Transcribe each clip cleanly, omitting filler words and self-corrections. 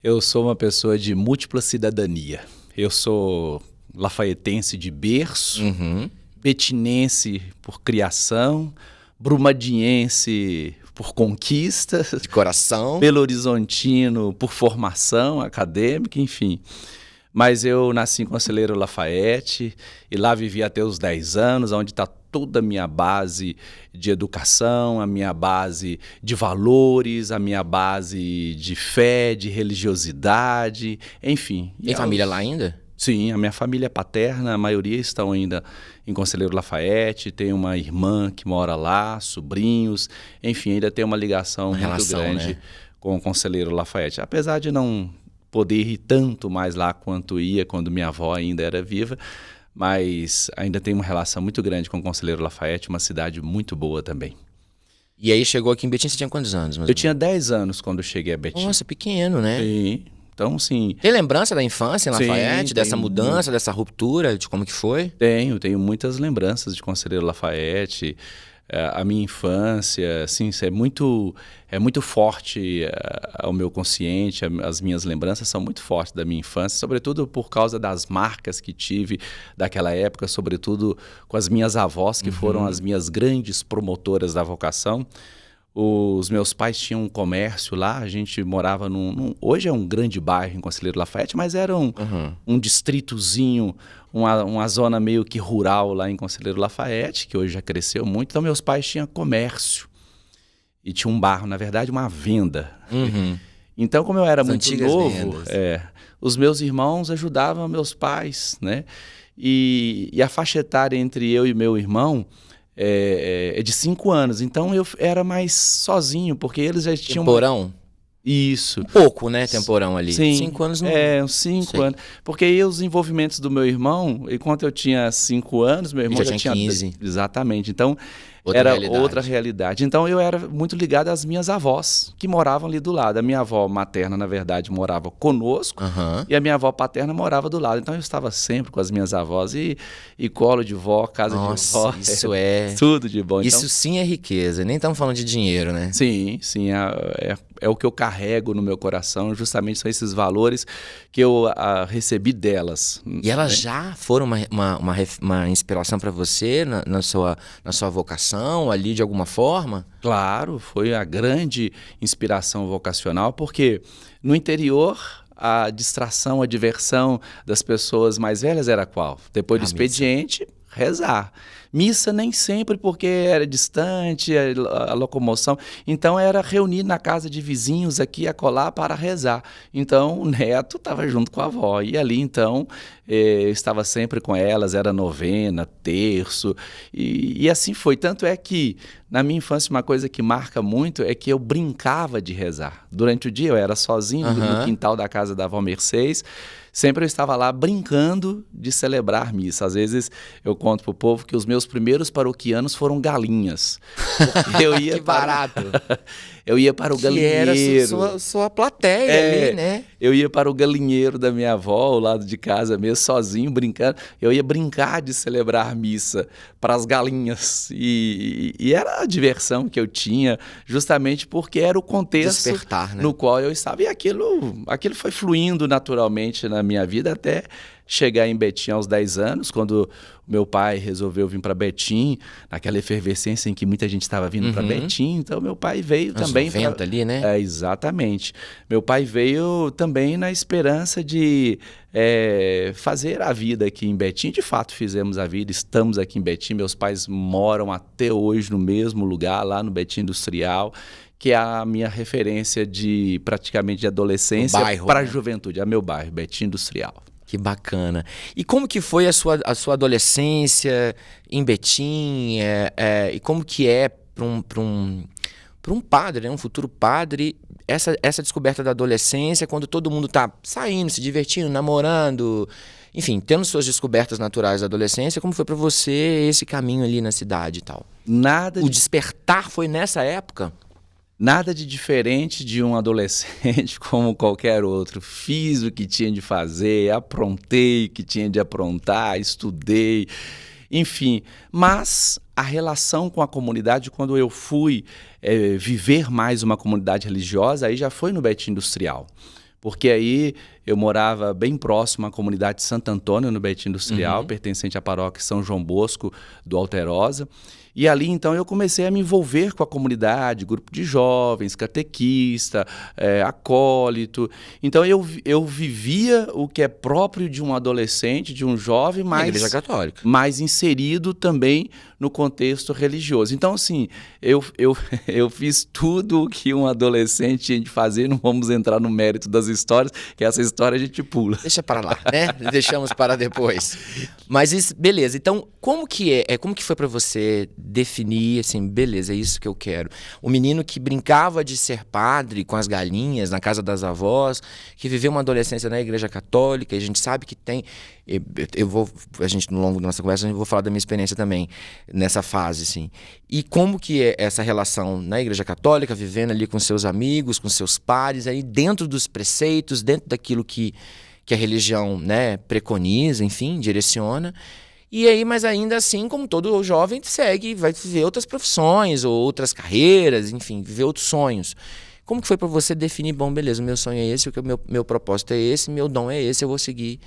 Eu sou uma pessoa de múltipla cidadania. Eu sou lafaetense de berço, Uhum. betinense por criação, brumadiense por conquista, De coração. Belo Horizontino por formação acadêmica, enfim. Mas eu nasci em Conselheiro Lafayette e lá vivi até os 10 anos, onde está toda a minha base de educação, a minha base de valores, a minha base de fé, de religiosidade, enfim. Tem família lá ainda? Sim, a minha família paterna, a maioria estão ainda em Conselheiro Lafayette, tem uma irmã que mora lá, sobrinhos, enfim, ainda tem uma ligação muito relação, grande, né? com o Conselheiro Lafayette. Apesar de não poder ir tanto mais lá quanto ia quando minha avó ainda era viva, mas ainda tem uma relação muito grande com o Conselheiro Lafayette, uma cidade muito boa também. E aí chegou aqui em Betim, você tinha quantos anos? Eu tinha 10 anos quando cheguei a Betim. Nossa, pequeno, né? Sim, então sim. Tem lembrança da infância em Sim, Lafayette, dessa tenho mudança, dessa ruptura, de como que foi? Tenho muitas lembranças de Conselheiro Lafayette. A minha infância, assim, isso é muito forte ao meu consciente, as minhas lembranças são muito fortes da minha infância, sobretudo por causa das marcas que tive daquela época, sobretudo com as minhas avós, que foram as minhas grandes promotoras da vocação. Os meus pais tinham um comércio lá, a gente morava hoje é um grande bairro em Conselheiro Lafayette, mas era um distritozinho, uma zona meio que rural lá em Conselheiro Lafayette, que hoje já cresceu muito. Então meus pais tinham comércio e tinha um bar, na verdade uma venda. Então como eu era muito novo, os meus irmãos ajudavam meus pais, né? E a faixa etária entre eu e meu irmão é de 5 anos, então eu era mais sozinho, porque eles já tinham... Temporão? Isso. Um pouco, né, temporão ali. Sim. 5 anos não... uns 5 anos. Porque aí os envolvimentos do meu irmão, enquanto eu tinha 5 anos, meu irmão já tinha 15. Exatamente. Então, Outra era realidade. outra realidade. Então, eu era muito ligado às minhas avós, que moravam ali do lado. A minha avó materna, na verdade, morava conosco, e a minha avó paterna morava do lado. Então, eu estava sempre com as minhas avós. E colo de vó, casa de vó. Isso é... Tudo de bom. Isso então, sim é riqueza. Nem estamos falando de dinheiro, né? sim, é o que eu carrego no meu coração, justamente são esses valores que eu recebi delas. E elas já foram uma inspiração para você na sua vocação ali de alguma forma? Claro, foi a grande inspiração vocacional, porque no interior a distração, a diversão das pessoas mais velhas era qual? Depois do expediente, rezar. Missa nem sempre, porque era distante, a locomoção. Então era reunir na casa de vizinhos aqui e acolá para rezar. Então o neto estava junto com a avó. E ali então eu estava sempre com elas, era novena, terço. E assim foi. Tanto é que na minha infância uma coisa que marca muito é que eu brincava de rezar. Durante o dia eu era sozinho no quintal da casa da avó Mercedes. Sempre eu estava lá brincando de celebrar missa. Às vezes eu conto pro povo que os meus primeiros paroquianos foram galinhas. Porque eu ia Que barato! Eu ia para o galinheiro. Que era sua plateia ali, né? Eu ia para o galinheiro da minha avó, ao lado de casa mesmo, sozinho, brincando. Eu ia brincar de celebrar missa para as galinhas. E era a diversão que eu tinha, justamente porque era o contexto Despertar, né? no qual eu estava. E aquilo foi fluindo naturalmente na minha vida até chegar em Betim aos 10 anos, quando meu pai resolveu vir para Betim, naquela efervescência em que muita gente estava vindo para Betim. Então meu pai veio também... 90 ali, né? Exatamente. Meu pai veio também na esperança de fazer a vida aqui em Betim. De fato, fizemos a vida, estamos aqui em Betim. Meus pais moram até hoje no mesmo lugar, lá no Betim Industrial, que é a minha referência praticamente de adolescência para a juventude. É meu bairro, Betim Industrial. Que bacana. E como que foi a sua adolescência em Betim? E como que é para um padre, né? Um futuro padre, essa descoberta da adolescência, quando todo mundo está saindo, se divertindo, namorando, enfim, tendo suas descobertas naturais da adolescência, como foi para você esse caminho ali na cidade e tal? O despertar foi nessa época? Nada de diferente de um adolescente como qualquer outro. Fiz o que tinha de fazer, aprontei o que tinha de aprontar, estudei, enfim. Mas a relação com a comunidade, quando eu fui viver mais uma comunidade religiosa, aí já foi no Betim Industrial. porque aí eu morava bem próximo à comunidade de Santo Antônio, no Betim Industrial, pertencente à paróquia São João Bosco do Alterosa. E ali, então, eu comecei a me envolver com a comunidade, grupo de jovens, catequista, acólito. Então, eu vivia o que é próprio de um adolescente, de um jovem, Na Igreja Católica. mais inserido também no contexto religioso. Então, assim, eu fiz tudo o que um adolescente tinha de fazer. Não vamos entrar no mérito das histórias, que essa história a gente pula. Deixa para lá, né? Deixamos para depois. Mas isso, beleza. Então, como que foi para você definir, assim, beleza, é isso que eu quero? O menino que brincava de ser padre com as galinhas na casa das avós, que viveu uma adolescência na Igreja Católica, e a gente sabe que tem... a gente, no longo da nossa conversa, eu vou falar da minha experiência também nessa fase, assim. E como que é essa relação na Igreja Católica, vivendo ali com seus amigos, com seus pares, aí dentro dos preceitos, dentro daquilo que a religião, né, preconiza, enfim, direciona. E aí, mas ainda assim, como todo jovem, segue, vai viver outras profissões, ou outras carreiras, enfim, viver outros sonhos. Como que foi para você definir, bom, beleza, o meu sonho é esse, o meu propósito é esse, meu dom é esse, eu vou seguir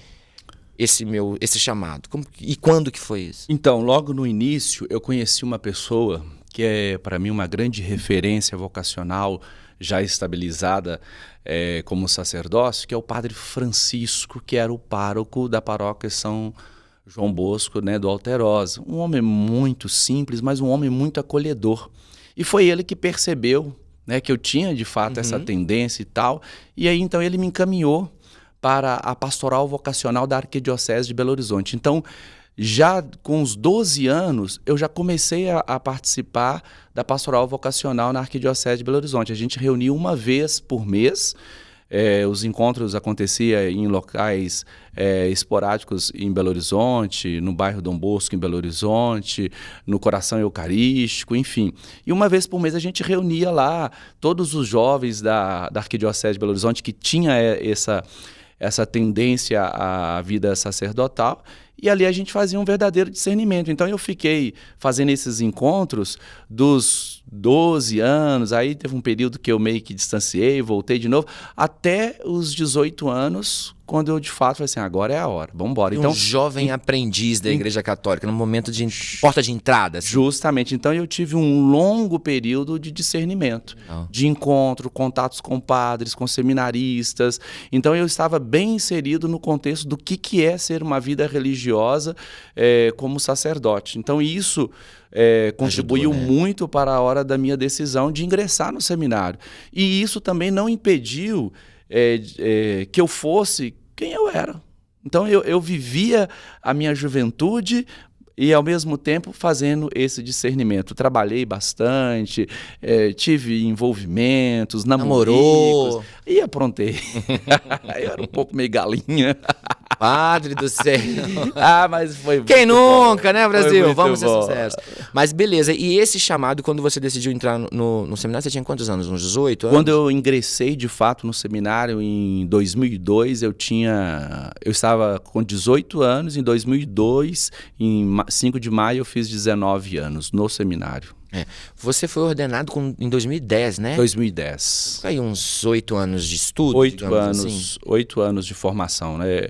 esse chamado? E quando que foi isso? Então, logo no início, eu conheci uma pessoa que é, para mim, uma grande referência vocacional, já estabilizada como sacerdócio, que é o Padre Francisco, que era o pároco da paróquia São João Bosco, né, do Alterosa. Um homem muito simples, mas um homem muito acolhedor. E foi ele que percebeu, né, que eu tinha, de fato, essa tendência e tal. E aí, então, ele me encaminhou para a pastoral vocacional da Arquidiocese de Belo Horizonte. Então, já com os 12 anos, eu já comecei a participar da pastoral vocacional na Arquidiocese de Belo Horizonte. A gente reunia uma vez por mês. Os encontros aconteciam em locais esporádicos em Belo Horizonte, no bairro Dom Bosco, em Belo Horizonte, no Coração Eucarístico, enfim. E uma vez por mês a gente reunia lá todos os jovens da Arquidiocese de Belo Horizonte que tinha essa tendência à vida sacerdotal, e ali a gente fazia um verdadeiro discernimento. Então eu fiquei fazendo esses encontros dos 12 anos, aí teve um período que eu meio que distanciei, voltei de novo, até os 18 anos, quando eu de fato falei assim, agora é a hora, vamos embora. Então, um jovem aprendiz da Igreja Católica, no momento de porta de entrada. Assim. Justamente. Então eu tive um longo período de discernimento, de encontro, contatos com padres, com seminaristas. Então eu estava bem inserido no contexto do que é ser uma vida religiosa como sacerdote. Então isso contribuiu muito para a hora da minha decisão de ingressar no seminário. E isso também não impediu que eu fosse quem eu era. Então eu vivia a minha juventude e ao mesmo tempo fazendo esse discernimento. Trabalhei bastante, tive envolvimentos, namorou e aprontei. Eu era um pouco meio galinha. Padre do céu. Mas foi quem nunca, né, Brasil? Vamos ser sinceros. Mas beleza, e esse chamado, quando você decidiu entrar no seminário, você tinha quantos anos? Uns 18 anos? Quando eu ingressei, de fato, no seminário, em 2002, eu estava com 18 anos. Em 2002, em 5 de maio, eu fiz 19 anos no seminário. Você foi ordenado em 2010, né? 2010. Aí uns 8 anos de estudo, 8 anos, assim. 8 anos de formação, né?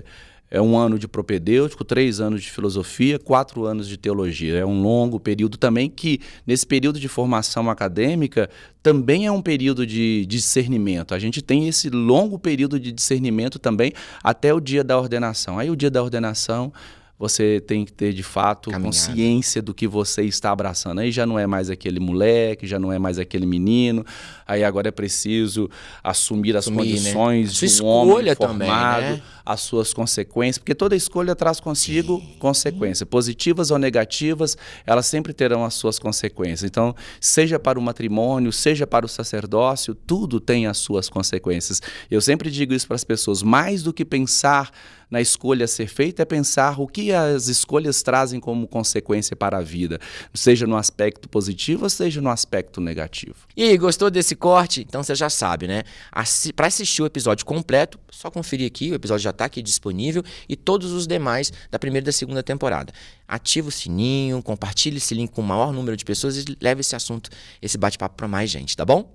É 1 ano de propedêutico, 3 anos de filosofia, 4 anos de teologia. É um longo período também que, nesse período de formação acadêmica, também é um período de discernimento. A gente tem esse longo período de discernimento também até o dia da ordenação. Aí o dia da ordenação, você tem que ter, de fato, consciência do que você está abraçando. Aí já não é mais aquele moleque, já não é mais aquele menino. Aí agora é preciso assumir as condições de um homem formado, também, né? As suas consequências, porque toda escolha traz consigo consequências, positivas ou negativas, elas sempre terão as suas consequências. Então, seja para o matrimônio, seja para o sacerdócio, tudo tem as suas consequências. Eu sempre digo isso para as pessoas, mais do que pensar na escolha a ser feita, é pensar o que as escolhas trazem como consequência para a vida, seja no aspecto positivo, seja no aspecto negativo. E aí, gostou desse corte? Então você já sabe, né? Para assistir o episódio completo, só conferir aqui, o episódio já está aqui disponível, e todos os demais da primeira e da segunda temporada. Ativa o sininho, compartilhe esse link com o maior número de pessoas e leve esse assunto, esse bate-papo para mais gente, tá bom?